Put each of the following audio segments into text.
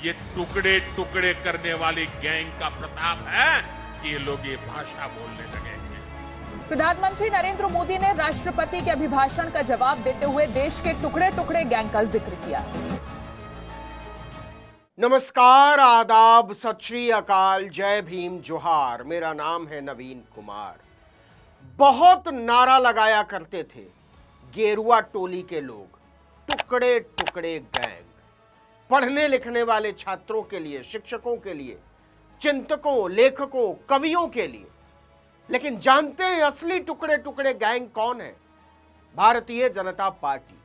ये टुकड़े टुकड़े करने वाली गैंग का प्रताप है कि ये लोग ये भाषा बोलने लगे हैं। प्रधानमंत्री नरेंद्र मोदी ने राष्ट्रपति के अभिभाषण का जवाब देते हुए देश के टुकड़े टुकड़े गैंग का जिक्र किया। नमस्कार, आदाब, सत श्री अकाल, जय भीम, जोहार। मेरा नाम है नवीन कुमार। बहुत नारा लगाया करते थे गेरुआ टोली के लोग, टुकड़े टुकड़े गैंग। पढ़ने लिखने वाले छात्रों के लिए, शिक्षकों के लिए, चिंतकों, लेखकों, कवियों के लिए। लेकिन जानते हैं असली टुकड़े टुकड़े गैंग कौन है? भारतीय जनता पार्टी।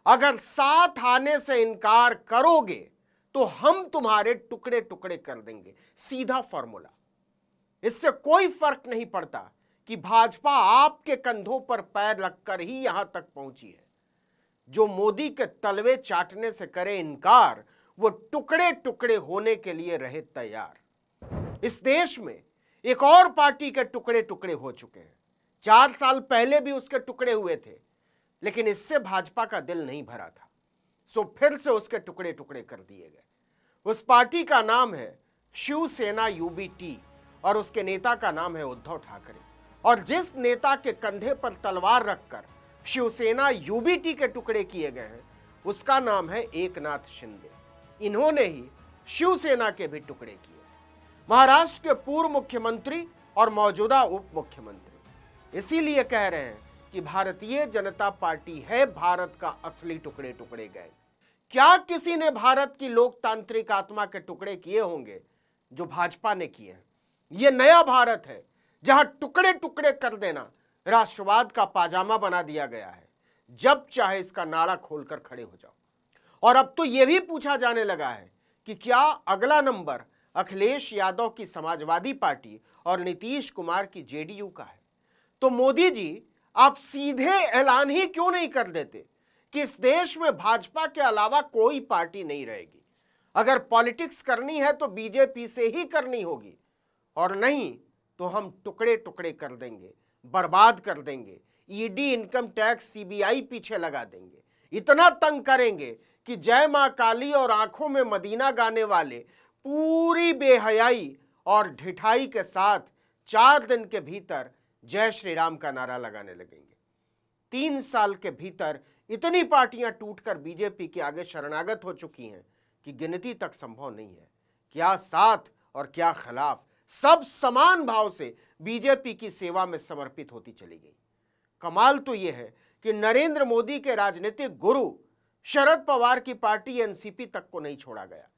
अगर साथ आने से इनकार करोगे तो हम तुम्हारे टुकड़े टुकड़े कर देंगे। सीधा फॉर्मूला। इससे कोई फर्क नहीं पड़ता कि भाजपा आपके कंधों पर पैर रखकर ही यहां तक पहुंची है। जो मोदी के तलवे चाटने से करे इनकार, वो टुकड़े टुकड़े होने के लिए रहे तैयार। इस देश में एक और पार्टी के टुकड़े टुकड़े हो चुके हैं। 4 साल पहले भी उसके टुकड़े हुए थे, लेकिन इससे भाजपा का दिल नहीं भरा था, सो फिर से उसके टुकड़े टुकड़े कर दिए गए। उस पार्टी का नाम है शिवसेना यूबीटी और उसके नेता का नाम है उद्धव ठाकरे। और जिस नेता के कंधे पर तलवार रखकर शिवसेना यूबीटी के टुकड़े किए गए हैं, उसका नाम है एकनाथ शिंदे। इन्होंने ही शिवसेना के भी टुकड़े किए। महाराष्ट्र के पूर्व मुख्यमंत्री और मौजूदा उप मुख्यमंत्री। इसीलिए कह रहे हैं कि भारतीय जनता पार्टी है भारत का असली टुकड़े टुकड़े गैंग। क्या किसी ने भारत की लोकतांत्रिक आत्मा के टुकड़े किए होंगे जो भाजपा ने किए हैं? यह नया भारत है जहां टुकड़े टुकड़े कर देना राष्ट्रवाद का पाजामा बना दिया गया है। जब चाहे इसका नाड़ा खोलकर खड़े हो जाओ। और अब तो यह भी पूछा जाने लगा है कि क्या अगला नंबर अखिलेश यादव की समाजवादी पार्टी और नीतीश कुमार की जेडीयू का है? तो मोदी जी, आप सीधे ऐलान ही क्यों नहीं कर देते कि इस देश में भाजपा के अलावा कोई पार्टी नहीं रहेगी? अगर पॉलिटिक्स करनी है तो बीजेपी से ही करनी होगी, और नहीं तो हम टुकड़े टुकड़े कर देंगे, बर्बाद कर देंगे। ईडी, इनकम टैक्स, सीबीआई पीछे लगा देंगे। इतना तंग करेंगे कि जय मां काली और आंखों में मदीना गाने वाले पूरी बेहयाई और ढिठाई के साथ 4 दिन के भीतर जय श्री राम का नारा लगाने लगेंगे। 3 साल के भीतर इतनी पार्टियां टूटकर बीजेपी के आगे शरणागत हो चुकी हैं कि गिनती तक संभव नहीं है। क्या साथ और क्या खिलाफ, सब समान भाव से बीजेपी की सेवा में समर्पित होती चली गई। कमाल तो यह है कि नरेंद्र मोदी के राजनीतिक गुरु शरद पवार की पार्टी एनसीपी तक को नहीं छोड़ा गया।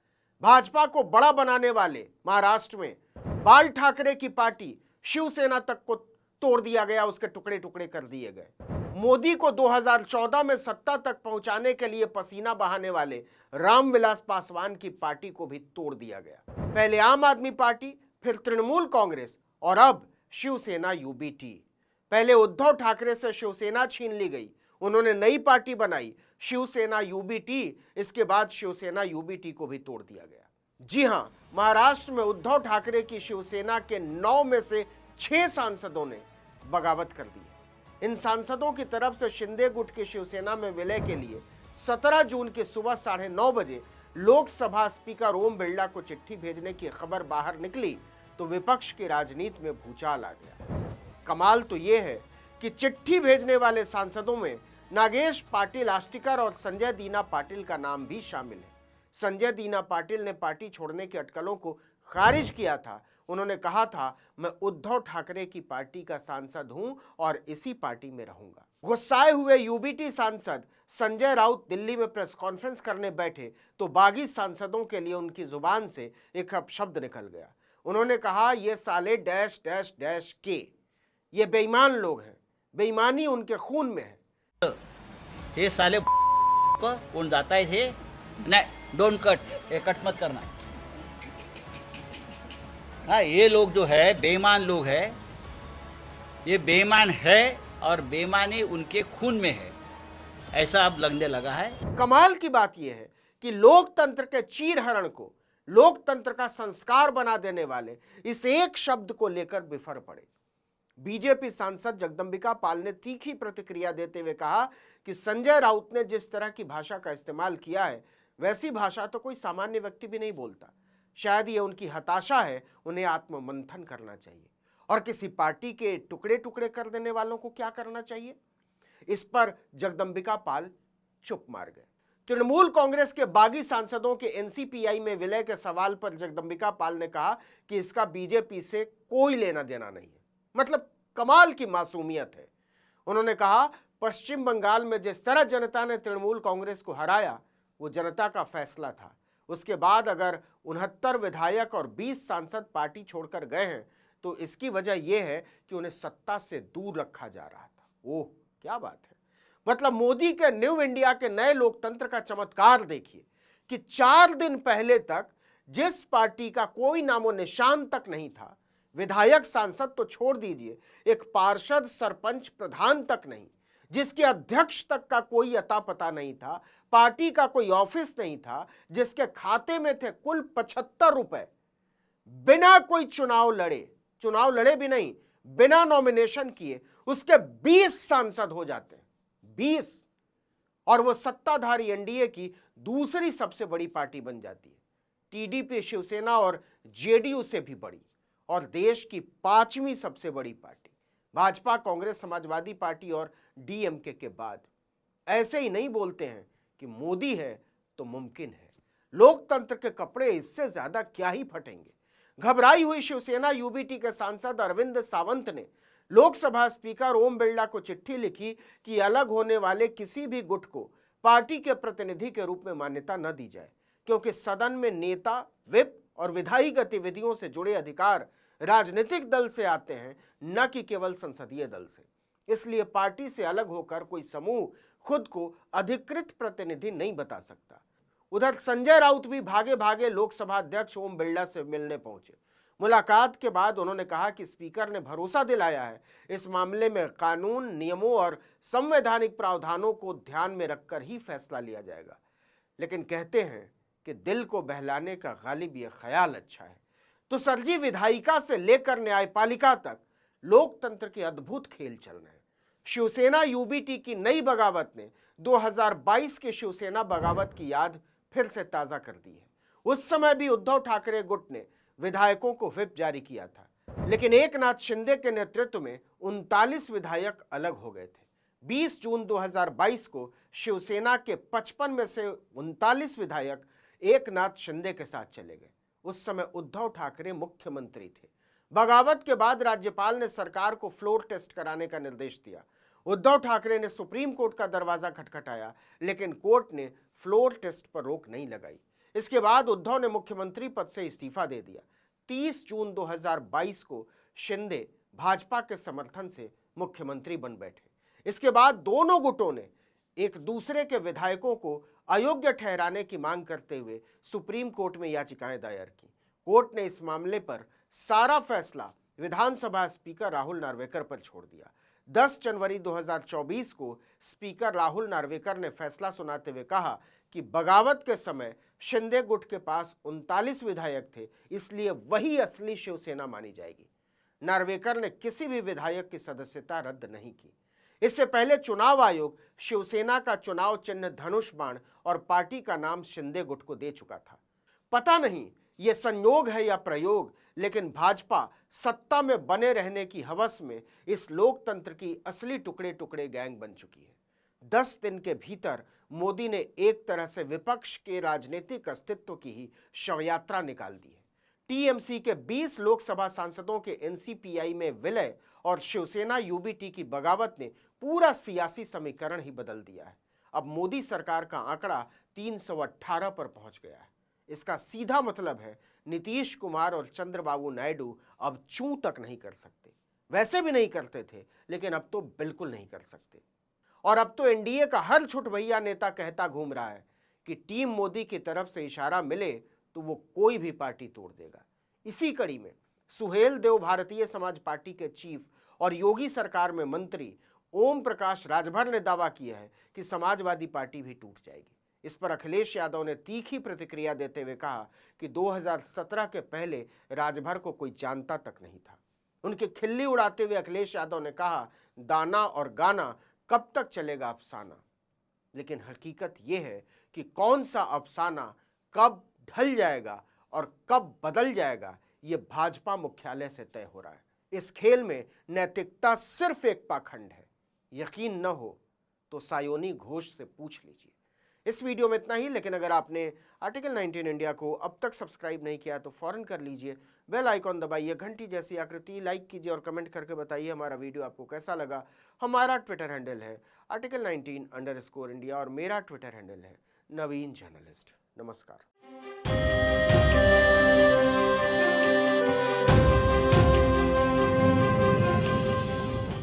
भाजपा को बड़ा बनाने वाले महाराष्ट्र में बाल ठाकरे की पार्टी शिवसेना तक को तोड़ दिया गया, उसके टुकड़े टुकड़े कर दिए गए। मोदी को 2014 में सत्ता तक पहुंचाने के लिए पसीना बहाने वाले रामविलास पासवान की पार्टी को भी तोड़ दिया गया। पहले आम आदमी पार्टी, फिर तृणमूल कांग्रेस और अब शिवसेना यूबीटी। पहले उद्धव ठाकरे से शिवसेना छीन ली गई, उन्होंने नई पार्टी बनाई शिवसेना यूबीटी। इसके बाद शिवसेना यूबीटी को भी तोड़ दिया गया। जी हां, महाराष्ट्र में उद्धव ठाकरे की शिवसेना के 9 में से 6 सांसदों ने बगावत कर दी। इन सांसदों की तरफ से शिंदे गुट की शिवसेना में विलय के लिए 17 जून की सुबह 9:30 बजे लोकसभा स्पीकर ओम बिरला को चिट्ठी भेजने की खबर बाहर निकली तो विपक्ष की राजनीति में भूचाल आ गया। कमाल तो यह है कि चिट्ठी भेजने वाले सांसदों में नागेश पाटिल आष्टीकर और संजय दीना पाटिल का नाम भी शामिल है। संजय दीना पाटिल ने पार्टी छोड़ने की अटकलों को खारिज किया था। उन्होंने कहा था, मैं उद्धव ठाकरे की पार्टी का सांसद हूं और इसी पार्टी में रहूंगा। गुस्साए हुए यूबीटी सांसद संजय राउत दिल्ली में प्रेस कॉन्फ्रेंस करने बैठे तो बागी सांसदों के लिए उनकी जुबान से एक अपशब्द निकल गया। उन्होंने कहा, ये साले डैश डैश डैश के, ये बेईमान लोग हैं, बेईमानी उनके खून में है। ये साले को कौन जाता है थे? नहीं, डोंट कट, ये कट मत करना। हाँ, ये लोग जो है बेईमान लोग है, ये बेईमान है और बेईमानी उनके खून में है, ऐसा अब लगने लगा है। कमाल की बात यह है कि लोकतंत्र के चीरहरण को लोकतंत्र का संस्कार बना देने वाले इस एक शब्द को लेकर बिफर पड़े। बीजेपी सांसद जगदंबिका पाल ने तीखी प्रतिक्रिया देते हुए कहा कि संजय राउत ने जिस तरह की भाषा का इस्तेमाल किया है, वैसी भाषा तो कोई सामान्य व्यक्ति भी नहीं बोलता। शायद ये उनकी हताशा है, उन्हें आत्ममंथन करना चाहिए। और किसी पार्टी के टुकड़े टुकड़े कर देने वालों को क्या करना चाहिए? इस पर जगदंबिका पाल चुप मार गए। तृणमूल कांग्रेस के बागी सांसदों के एनसीपीआई में विलय के सवाल पर जगदंबिका पाल ने कहा कि इसका बीजेपी से कोई लेना देना नहीं है। मतलब कमाल की मासूमियत है। उन्होंने कहा, पश्चिम बंगाल में जिस तरह जनता ने तृणमूल कांग्रेस को हराया वो जनता का फैसला था। उसके बाद अगर 69 विधायक और 20 सांसद पार्टी छोड़कर गए हैं तो इसकी वजह यह है कि उन्हें सत्ता से दूर रखा जा रहा था। ओह, क्या बात है। मतलब मोदी के न्यू इंडिया के नए लोकतंत्र का चमत्कार देखिए कि 4 दिन पहले तक जिस पार्टी का कोई नामो निशान तक नहीं था, विधायक सांसद तो छोड़ दीजिए, एक पार्षद सरपंच प्रधान तक नहीं, जिसके अध्यक्ष तक का कोई अता पता नहीं था, पार्टी का कोई ऑफिस नहीं था, जिसके खाते में थे कुल 75 रुपए, बिना कोई चुनाव लड़े भी नहीं, बिना नॉमिनेशन किए उसके 20 सांसद हो जाते हैं। 20, और वो सत्ताधारी एनडीए की दूसरी सबसे बड़ी पार्टी बन जाती है। टीडीपी, शिवसेना और जेडीयू से भी बड़ी, और देश की 5वीं सबसे बड़ी पार्टी भाजपा, कांग्रेस, समाजवादी पार्टी और डीएमके के बाद। ऐसे ही नहीं बोलते हैं कि मोदी है तो मुमकिन है। लोकतंत्र के कपड़े इससे ज्यादा क्या ही फटेंगे। घबराई हुई शिवसेना यूबीटी के सांसद अरविंद सावंत ने लोकसभा स्पीकर ओम बिरला को चिट्ठी लिखी कि अलग होने वाले किसी भी गुट को पार्टी के प्रतिनिधि के रूप में मान्यता न दी जाए, क्योंकि सदन में नेता, विप और विधायी गतिविधियों से जुड़े अधिकार राजनीतिक दल से आते हैं, न कि केवल संसदीय दल से। इसलिए पार्टी से अलग होकर कोई समूह खुद को अधिकृत प्रतिनिधि नहीं बता सकता। उधर संजय राउत भी भागे भागे लोकसभा अध्यक्ष ओम बिरला से मिलने पहुंचे। मुलाकात के बाद उन्होंने कहा कि स्पीकर ने भरोसा दिलाया है इस मामले में कानून, नियमों और संवैधानिक प्रावधानों को ध्यान में रखकर ही फैसला लिया जाएगा। लेकिन कहते हैं कि दिल को बहलाने का गालिब ये ख्याल अच्छा है। तो सरजी विधायिका से लेकर न्यायपालिका तक लोकतंत्र के अद्भुत खेल चल रहे हैं। शिवसेना यूबीटी की नई बगावत ने 2022 के शिवसेना बगावत की याद फिर से ताजा कर दी है। उस समय भी उद्धव ठाकरे गुट ने विधायकों को व्हिप जारी किया था, लेकिन एकनाथ शिंदे के नेतृत्व में 39 विधायक अलग हो गए थे। 20 जून 2022 को शिवसेना के 55 में से 39 विधायक एकनाथ शिंदे के साथ चले गए। उस समय उद्धव ठाकरे मुख्यमंत्री थे। बगावत के बाद राज्यपाल ने सरकार को फ्लोर टेस्ट कराने का निर्देश दिया। उद्धव ठाकरे ने सुप्रीम कोर्ट का दरवाजा खटखटाया, लेकिन कोर्ट ने फ्लोर टेस्ट पर रोक नहीं लगाई। इसके बाद उद्धव ने मुख्यमंत्री पद से इस्तीफा दे दिया। 30 जून 2022 को शिंदे भाजपा के समर्थन से मुख्यमंत्री बन बैठे। इसके बाद दोनों गुटों ने एक दूसरे के विधायकों को अयोग्य ठहराने की मांग करते हुए सुप्रीम कोर्ट में याचिकाएं दायर की। कोर्ट ने इस मामले पर सारा फैसला विधानसभा स्पीकर राहुल नार्वेकर पर छोड़ दिया। 10 जनवरी 2024 को स्पीकर राहुल नार्वेकर ने फैसला सुनाते हुए कहा कि बगावत के समय शिंदे गुट के पास 39 विधायक थे, इसलिए वही असली शिवसेना मानी जाएगी। नार्वेकर ने किसी भी विधायक की सदस्यता रद्द नहीं की। इससे पहले चुनाव आयोग शिवसेना का चुनाव चिन्ह धनुष बाण और पार्टी का नाम शिंदे गुट को दे चुका था। पता नहीं ये संयोग है या प्रयोग, लेकिन भाजपा सत्ता में बने रहने की हवस में इस लोकतंत्र की असली टुकड़े टुकड़े गैंग बन चुकी है। 10 दिन के भीतर मोदी ने एक तरह से विपक्ष के राजनीतिक अस्तित्व की ही शवयात्रा निकाल दी है। टीएमसी के 20 लोकसभा सांसदों के एनसीपीआई में विलय और शिवसेना यूबीटी की बगावत ने पूरा सियासी समीकरण ही बदल दिया है। अब मोदी सरकार का आंकड़ा 318 पर पहुंच गया है। इसका सीधा मतलब है नीतीश कुमार और चंद्रबाबू नायडू अब चूं तक नहीं कर सकते। वैसे भी नहीं करते थे, लेकिन अब तो बिल्कुल नहीं कर सकते। और अब तो एनडीए का हर छुटभैया नेता कहता घूम रहा है कि टीम मोदी की तरफ से इशारा मिले तो वो कोई भी पार्टी तोड़ देगा। इसी कड़ी में सुहेल देव भारतीय समाज पार्टी के चीफ और योगी सरकार में मंत्री ओम प्रकाश राजभर ने दावा किया है कि समाजवादी पार्टी भी टूट जाएगी। इस पर अखिलेश यादव ने तीखी प्रतिक्रिया देते हुए कहा कि 2017 के पहले राजभर को कोई जानता तक नहीं था। उनकी खिल्ली उड़ाते हुए अखिलेश यादव ने कहा, दाना और गाना कब तक चलेगा अफसाना। लेकिन हकीकत यह है कि कौन सा अफसाना कब ढल जाएगा और कब बदल जाएगा, ये भाजपा मुख्यालय से तय हो रहा है। इस खेल में नैतिकता सिर्फ एक पाखंड है। यकीन न हो तो सायोनी घोष से पूछ लीजिए। इस वीडियो में इतना ही, लेकिन अगर आपने आर्टिकल 19 इंडिया को अब तक सब्सक्राइब नहीं किया तो फौरन कर लीजिए। बेल आइकॉन दबाइए, घंटी जैसी आकृति, लाइक कीजिए और कमेंट करके बताइए हमारा वीडियो आपको कैसा लगा। हमारा ट्विटर हैंडल है article19_India और मेरा ट्विटर हैंडल है नवीन जर्नलिस्ट। नमस्कार।